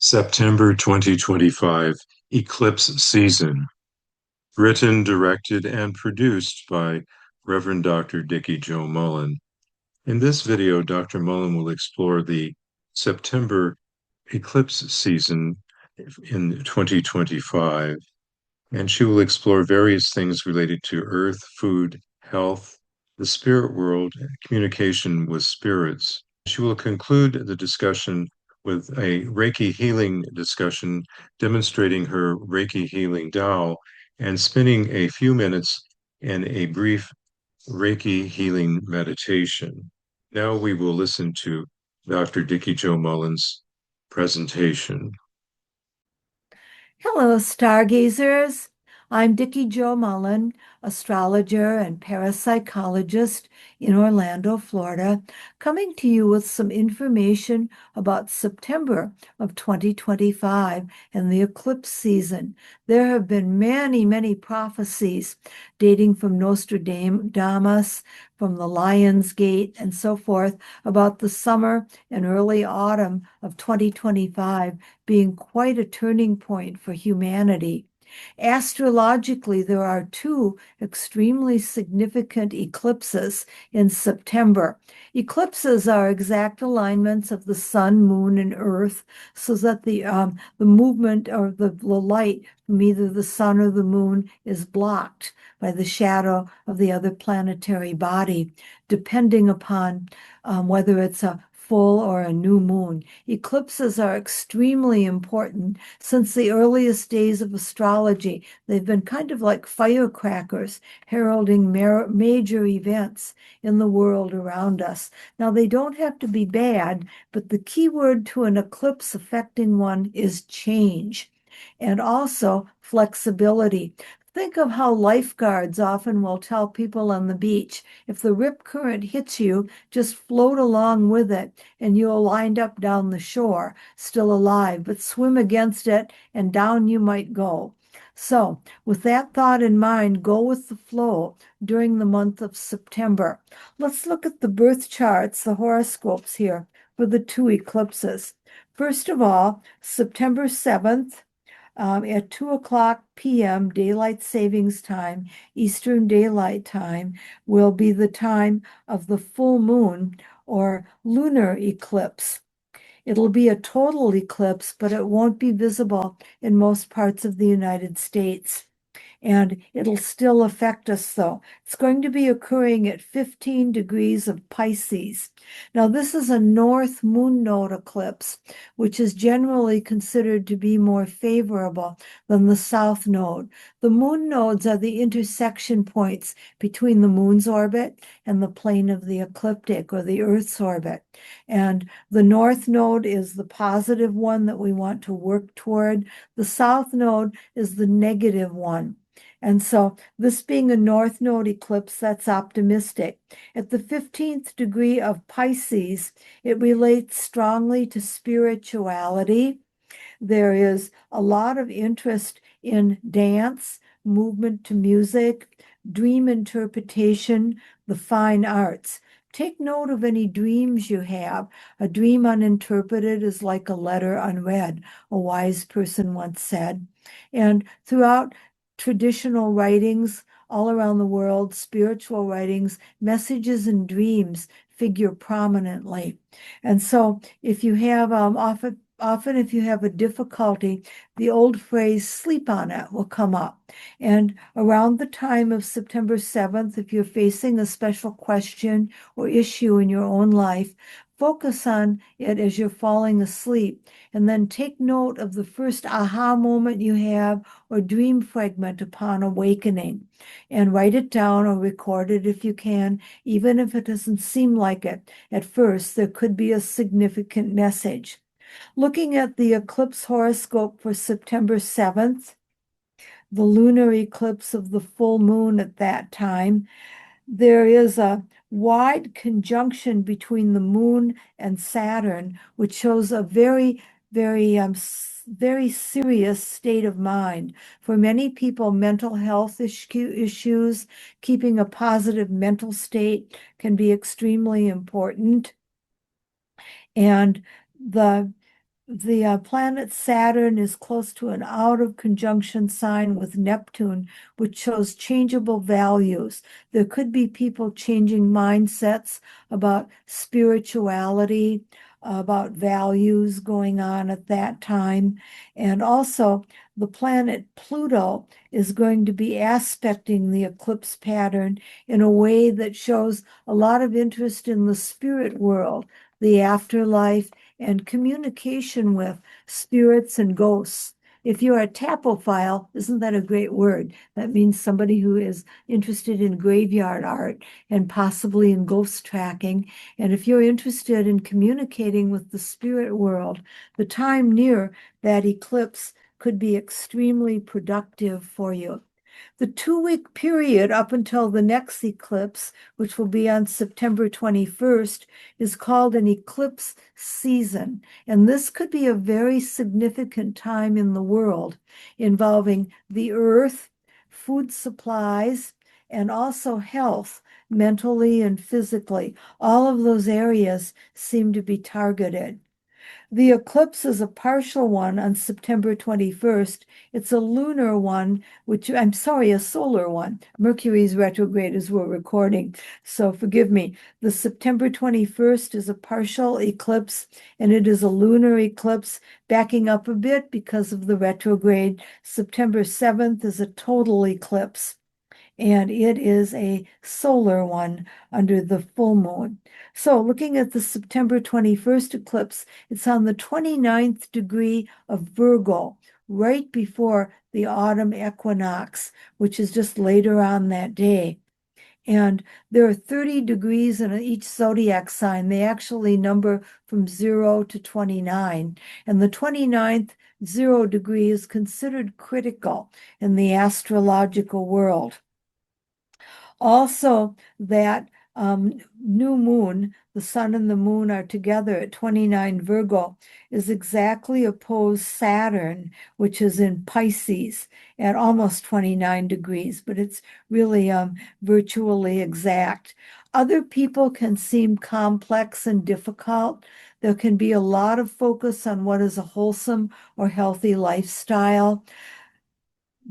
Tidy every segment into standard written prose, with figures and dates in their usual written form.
September 2025 Eclipse Season. Written, directed, and produced by Reverend Dr Dikki-Jo Mullen. In this video, Dr. Mullen will explore the September eclipse season in 2025, and she will explore various things related to earth, food, health, the spirit world, and communication with spirits. She will conclude the discussion with a Reiki healing discussion demonstrating her Reiki healing Tao and spending a few minutes in a brief Reiki healing meditation. Now we will listen to Dr. Dikki-Jo Mullen's presentation. Hello, stargazers. I'm Dikki-Jo Mullen, astrologer and parapsychologist in Orlando, Florida, coming to you with some information about September of 2025 and the eclipse season. There have been many, many prophecies dating from Nostradamus, from the Lion's Gate, and so forth about the summer and early autumn of 2025 being quite a turning point for humanity. Astrologically, there are two extremely significant eclipses in September. Eclipses are exact alignments of the sun, moon, and earth, so that the movement or the light from either the sun or the moon is blocked by the shadow of the other planetary body, depending upon whether it's a full or a new moon. Eclipses are extremely important since the earliest days of astrology. They've been kind of like firecrackers heralding major events in the world around us. Now, they don't have to be bad, but the key word to an eclipse affecting one is change and also flexibility. Think of how lifeguards often will tell people on the beach, if the rip current hits you, just float along with it and you'll wind up down the shore, still alive, but swim against it and down you might go. So, with that thought in mind, go with the flow during the month of September. Let's look at the birth charts, the horoscopes here for the two eclipses. First of all, September 7th, at 2 o'clock p.m. Daylight Savings Time, Eastern Daylight Time, will be the time of the full moon or lunar eclipse. It'll be a total eclipse, but it won't be visible in most parts of the United States. And it'll still affect us, though. It's going to be occurring at 15 degrees of Pisces. Now, this is a north moon node eclipse, which is generally considered to be more favorable than the south node. The moon nodes are the intersection points between the moon's orbit and the plane of the ecliptic or the Earth's orbit. And the north node is the positive one that we want to work toward. The south node is the negative one. And so this being a north node eclipse, that's optimistic. At the 15th degree of Pisces, it relates strongly to spirituality. There is a lot of interest in dance, movement to music, dream interpretation, the fine arts. Take note of any dreams you have. A dream uninterpreted is like a letter unread, a wise person once said. And throughout traditional writings all around the world, spiritual writings, messages and dreams figure prominently. And so if you have often if you have a difficulty, the old phrase sleep on it will come up. And around the time of September 7th, if you're facing a special question or issue in your own life, focus on it as you're falling asleep, and then take note of the first aha moment you have or dream fragment upon awakening, and write it down or record it if you can, even if it doesn't seem like it at first. There could be a significant message. Looking at the eclipse horoscope for September 7th, the lunar eclipse of the full moon at that time, there is a wide conjunction between the moon and Saturn, which shows a very, very serious state of mind. For many people, mental health issues, keeping a positive mental state can be extremely important. And the the planet Saturn is close to an out of conjunction sign with Neptune, which shows changeable values. There could be people changing mindsets about spirituality, about values going on at that time. And also, the planet Pluto is going to be aspecting the eclipse pattern in a way that shows a lot of interest in the spirit world, the afterlife, and communication with spirits and ghosts. If you're a tapophile, isn't that a great word? That means somebody who is interested in graveyard art and possibly in ghost tracking. And if you're interested in communicating with the spirit world, the time near that eclipse could be extremely productive for you. The 2-week period up until the next eclipse, which will be on September 21st, is called an eclipse season. And this could be a very significant time in the world involving the earth, food supplies, and also health, mentally and physically. All of those areas seem to be targeted. The eclipse is a partial one on September 21st. It's a lunar one, I'm sorry, a solar one. Mercury's retrograde as we're recording, so forgive me. The September 21st is a partial eclipse, and it is a lunar eclipse, backing up a bit because of the retrograde. September 7th is a total eclipse, and it is a solar one under the full moon. So looking at the September 21st eclipse, it's on the 29th degree of Virgo, right before the autumn equinox, which is just later on that day. And there are 30 degrees in each zodiac sign. They actually number from 0 to 29. And the 29th 0 degree is considered critical in the astrological world. Also, that new moon, the sun and the moon are together at 29 Virgo, is exactly opposed Saturn, which is in Pisces at almost 29 degrees, but it's really virtually exact. Other people can seem complex and difficult. There can be a lot of focus on what is a wholesome or healthy lifestyle.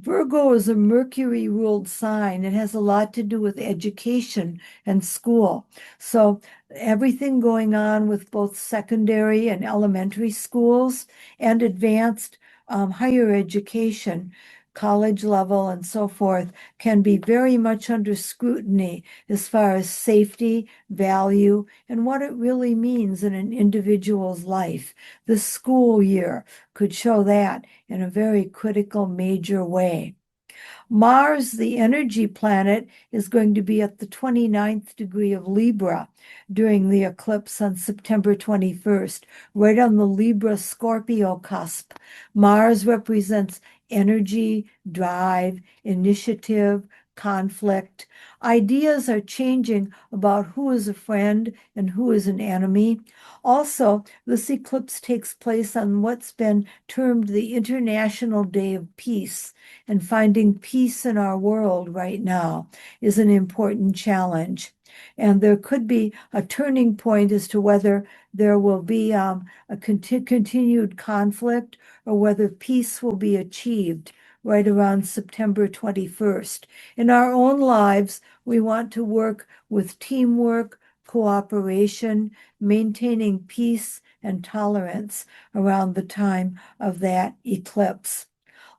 Virgo is a Mercury ruled sign. It has a lot to do with education and school. So, everything going on with both secondary and elementary schools and advanced higher education, college level, and so forth, can be very much under scrutiny as far as safety, value, and what it really means in an individual's life. The school year could show that in a very critical, major way. Mars, the energy planet, is going to be at the 29th degree of Libra during the eclipse on September 21st, right on the Libra-Scorpio cusp. Mars represents energy, drive, initiative, conflict. Ideas are changing about who is a friend and who is an enemy. Also, this eclipse takes place on what's been termed the International Day of Peace, and finding peace in our world right now is an important challenge. And there could be a turning point as to whether there will be a continued conflict or whether peace will be achieved right around September 21st. In our own lives, we want to work with teamwork, cooperation, maintaining peace and tolerance around the time of that eclipse.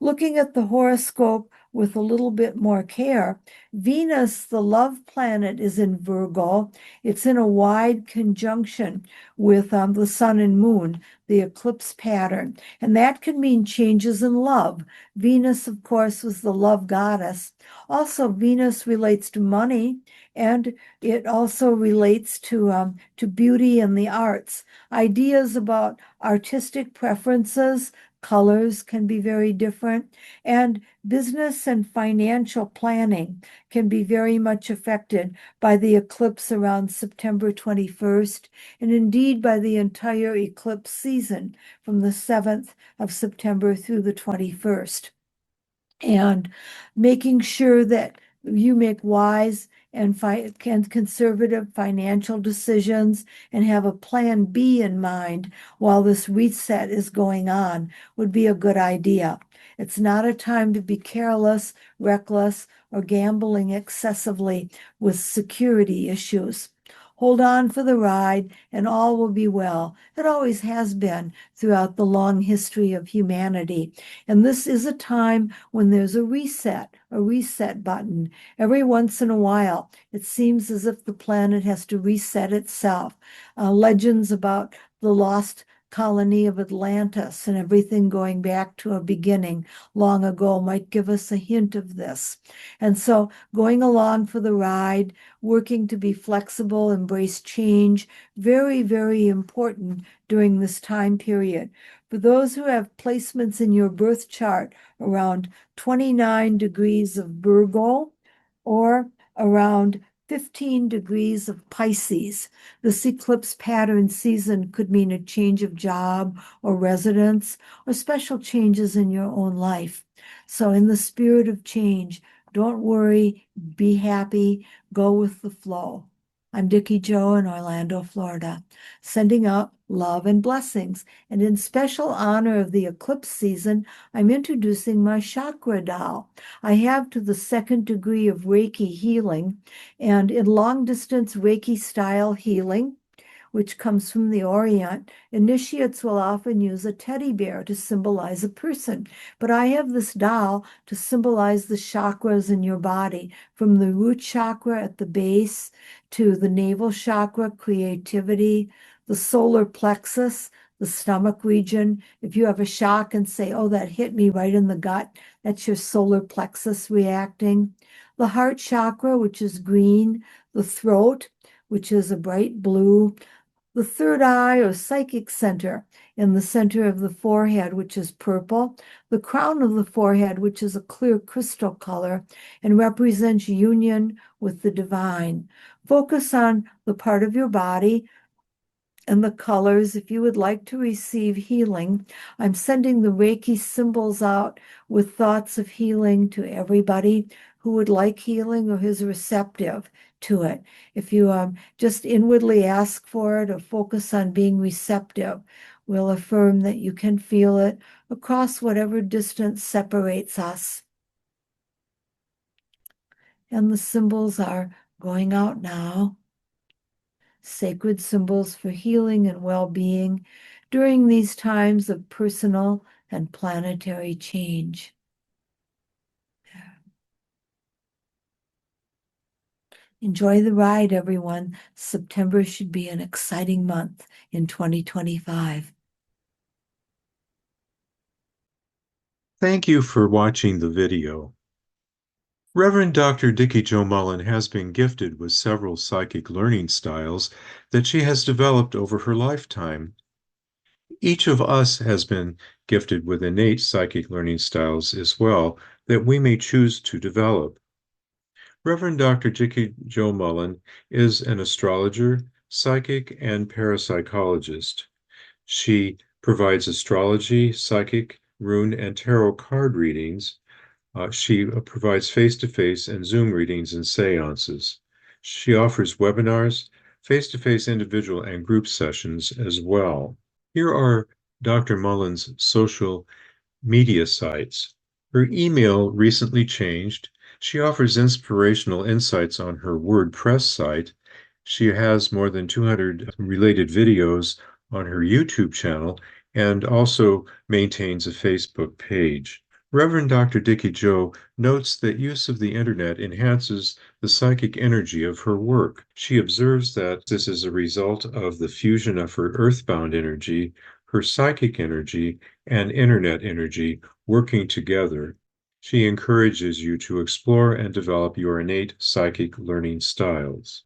Looking at the horoscope with a little bit more care, Venus, the love planet, is in Virgo. It's in a wide conjunction with the sun and moon, the eclipse pattern. And that can mean changes in love. Venus, of course, was the love goddess. Also, Venus relates to money, and it also relates to beauty and the arts. Ideas about artistic preferences, colors can be very different, and business and financial planning can be very much affected by the eclipse around September 21st, and indeed by the entire eclipse season from the 7th of September through the 21st. And making sure that you make wise and conservative financial decisions and have a plan B in mind while this reset is going on would be a good idea. It's not a time to be careless, reckless, or gambling excessively with security issues. Hold on for the ride, and all will be well. It always has been throughout the long history of humanity. And this is a time when there's a reset button. Every once in a while, it seems as if the planet has to reset itself. Legends about the lost colony of Atlantis and everything going back to a beginning long ago might give us a hint of this. And so going along for the ride, working to be flexible, embrace change, very, very important during this time period. For those who have placements in your birth chart around 29 degrees of Virgo or around 15 degrees of Pisces, this eclipse pattern season could mean a change of job or residence or special changes in your own life. So in the spirit of change, don't worry, be happy, go with the flow. I'm Dikki-Jo in Orlando, Florida, sending out love and blessings. And in special honor of the eclipse season, I'm introducing my chakra doll. I have to the second degree of Reiki healing, and in long distance Reiki style healing, which comes from the Orient, initiates will often use a teddy bear to symbolize a person. But I have this doll to symbolize the chakras in your body, from the root chakra at the base to the navel chakra, creativity, the solar plexus, the stomach region. If you have a shock and say, oh, that hit me right in the gut, that's your solar plexus reacting. The heart chakra, which is green, the throat, which is a bright blue, the third eye or psychic center in the center of the forehead, which is purple, the crown of the forehead, which is a clear crystal color and represents union with the divine. Focus on the part of your body and the colors. If you would like to receive healing, I'm sending the Reiki symbols out with thoughts of healing to everybody who would like healing or is receptive to it. If you just inwardly ask for it or focus on being receptive, we'll affirm that you can feel it across whatever distance separates us. And the symbols are going out now. Sacred symbols for healing and well-being during these times of personal and planetary change. Enjoy the ride, everyone. September should be an exciting month in 2025. Thank you for watching the video. Reverend Dr. Dikki-Jo Mullen has been gifted with several psychic learning styles that she has developed over her lifetime. Each of us has been gifted with innate psychic learning styles as well that we may choose to develop. Reverend Dr. Dikki-Jo Mullen is an astrologer, psychic, and parapsychologist. She provides astrology, psychic, rune, and tarot card readings. She provides face-to-face and Zoom readings and seances. She offers webinars, face-to-face individual and group sessions as well. Here are Dr. Mullen's social media sites. Her email recently changed. She offers inspirational insights on her WordPress site. She has more than 200 related videos on her YouTube channel and also maintains a Facebook page. Reverend Dr. Dikki-Jo notes that use of the internet enhances the psychic energy of her work. She observes that this is a result of the fusion of her earthbound energy, her psychic energy, and internet energy working together. She encourages you to explore and develop your innate psychic learning styles.